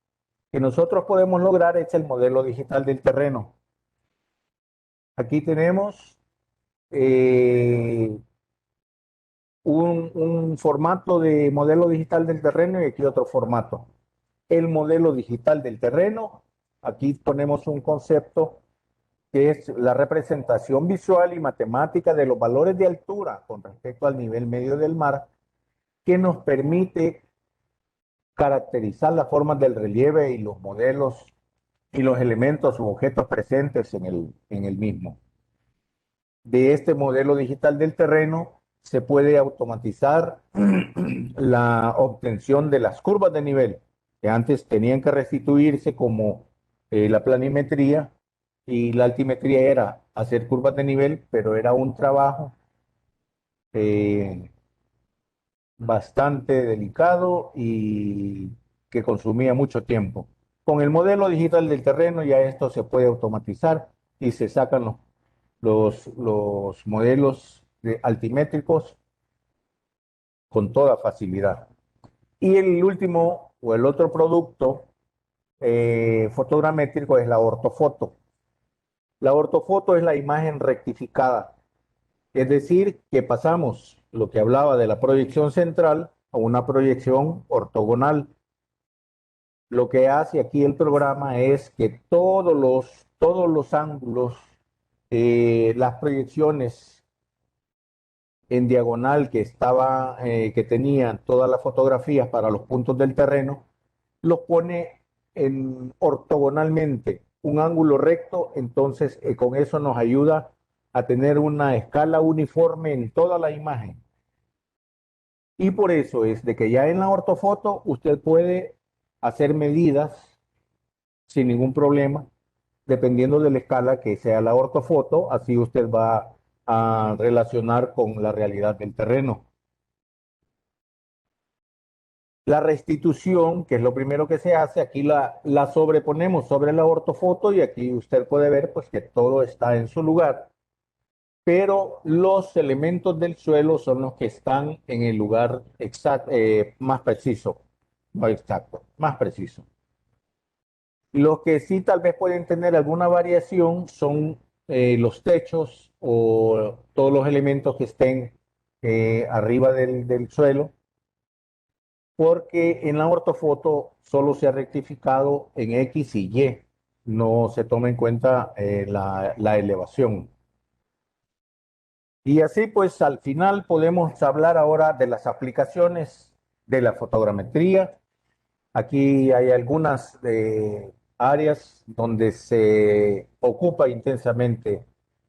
Speaker 2: que nosotros podemos lograr es el modelo digital del terreno. Aquí tenemos eh, un formato de modelo digital del terreno y aquí otro formato. El modelo digital del terreno, aquí ponemos un concepto que es la representación visual y matemática de los valores de altura con respecto al nivel medio del mar, que nos permite caracterizar las formas del relieve y los modelos y los elementos u objetos presentes en el mismo. De este modelo digital del terreno se puede automatizar la obtención de las curvas de nivel, que antes tenían que restituirse como la planimetría y la altimetría era hacer curvas de nivel, pero era un trabajo eh, bastante delicado y que consumía mucho tiempo. Con el modelo digital del terreno ya esto se puede automatizar y se sacan los modelos altimétricos con toda facilidad. Y el último o el otro producto fotogramétrico es la ortofoto. La ortofoto es la imagen rectificada, es decir, que pasamos lo que hablaba de la proyección central a una proyección ortogonal. Lo que hace aquí el programa es que todos los ángulos, las proyecciones en diagonal que tenían todas las fotografías para los puntos del terreno, los pone ortogonalmente, un ángulo recto, entonces con eso nos ayuda a tener una escala uniforme en toda la imagen. Y por eso es de que ya en la ortofoto usted puede hacer medidas sin ningún problema, dependiendo de la escala que sea la ortofoto, así usted va a relacionar con la realidad del terreno. La restitución, que es lo primero que se hace, aquí la sobreponemos sobre la ortofoto y aquí usted puede ver pues que todo está en su lugar, pero los elementos del suelo son los que están en el lugar exacto, más preciso, no exacto, más preciso. Los que sí tal vez pueden tener alguna variación son los techos o todos los elementos que estén arriba del suelo, porque en la ortofoto solo se ha rectificado en X y Y, no se toma en cuenta la elevación. Y así pues al final podemos hablar ahora de las aplicaciones de la fotogrametría. Aquí hay algunas áreas donde se ocupa intensamente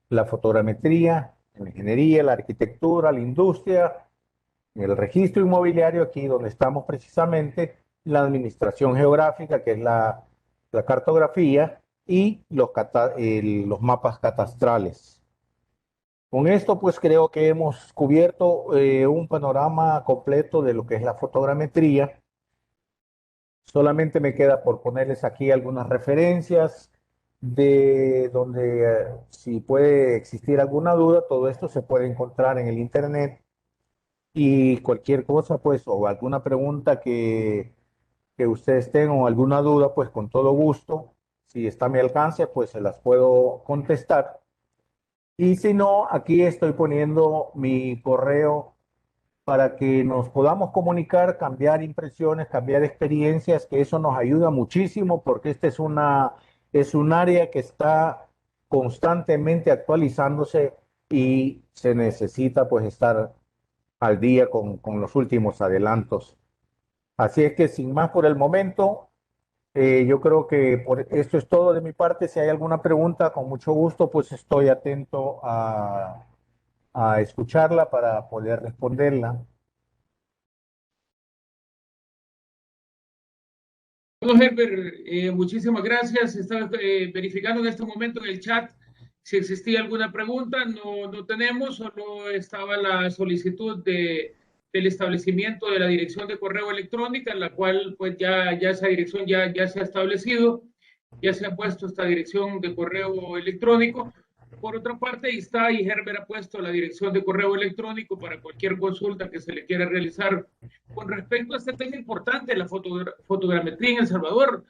Speaker 2: la fotogrametría, la ingeniería, la arquitectura, la industria, el registro inmobiliario, aquí donde estamos precisamente, la administración geográfica, que es la cartografía, y los mapas catastrales. Con esto, pues creo que hemos cubierto un panorama completo de lo que es la fotogrametría. Solamente me queda por ponerles aquí algunas referencias de donde si puede existir alguna duda, todo esto se puede encontrar en el internet y cualquier cosa, pues, o alguna pregunta que ustedes tengan o alguna duda, pues con todo gusto, si está a mi alcance, pues se las puedo contestar. Y si no, aquí estoy poniendo mi correo para que nos podamos comunicar, cambiar impresiones, cambiar experiencias, que eso nos ayuda muchísimo porque esta es un área que está constantemente actualizándose y se necesita pues estar al día con los últimos adelantos. Así es que sin más por el momento, yo creo que por esto es todo de mi parte. Si hay alguna pregunta, con mucho gusto, pues estoy atento a escucharla para poder responderla.
Speaker 1: Bueno, Herbert, muchísimas gracias. Estaba verificando en este momento en el chat si existía alguna pregunta. No, no tenemos, solo estaba la solicitud del establecimiento de la dirección de correo electrónica, en la cual pues ya esa dirección ya se ha establecido, ya se ha puesto esta dirección de correo electrónico. Por otra parte, ahí está, y Herbert ha puesto la dirección de correo electrónico para cualquier consulta que se le quiera realizar con respecto a este tema importante, la fotogrametría en El Salvador.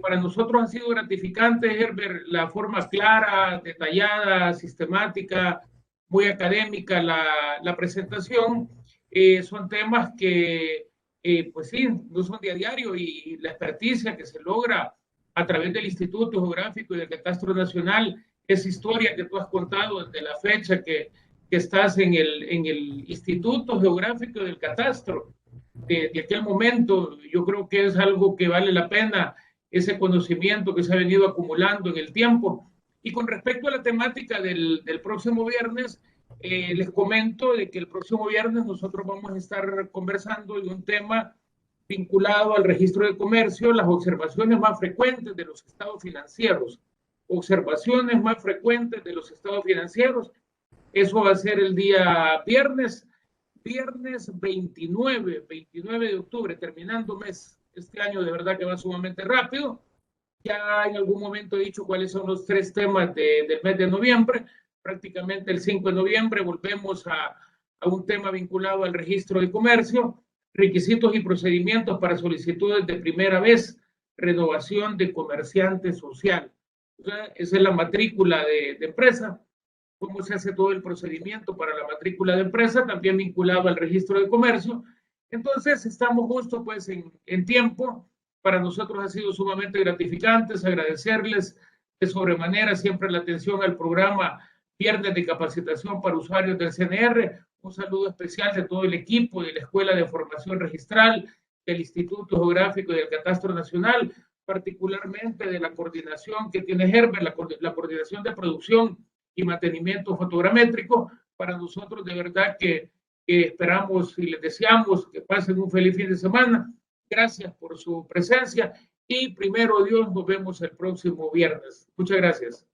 Speaker 1: Para nosotros ha sido gratificante, Herbert, la forma clara, detallada, sistemática, muy académica la presentación. Son temas que, pues sí, no son de a diario, y la experticia que se logra a través del Instituto Geográfico y del Catastro Nacional, esa historia que tú has contado desde la fecha que estás en el Instituto Geográfico del Catastro, de aquel momento, yo creo que es algo que vale la pena, ese conocimiento que se ha venido acumulando en el tiempo. Y con respecto a la temática del próximo viernes, les comento de que el próximo viernes nosotros vamos a estar conversando de un tema vinculado al registro de comercio, las observaciones más frecuentes de los estados financieros. Observaciones más frecuentes de los estados financieros. Eso va a ser el día viernes 29 de octubre, terminando mes. Este año de verdad que va sumamente rápido. Ya en algún momento he dicho cuáles son los 3 temas del mes de noviembre. Prácticamente el 5 de noviembre volvemos a un tema vinculado al registro de comercio, requisitos y procedimientos para solicitudes de primera vez, renovación de comerciante social. O sea, esa es la matrícula de empresa, cómo se hace todo el procedimiento para la matrícula de empresa, también vinculado al registro de comercio. Entonces, estamos justo pues en tiempo. Para nosotros ha sido sumamente gratificante, agradecerles de sobremanera siempre la atención al programa Viernes de Capacitación para Usuarios del CNR. Un saludo especial de todo el equipo de la Escuela de Formación Registral, del Instituto Geográfico y del Catastro Nacional, particularmente de la coordinación que tiene Herbert, la coordinación de producción y mantenimiento fotogramétrico. Para nosotros de verdad que esperamos y les deseamos que pasen un feliz fin de semana. Gracias por su presencia y primero Dios, nos vemos el próximo viernes. Muchas gracias.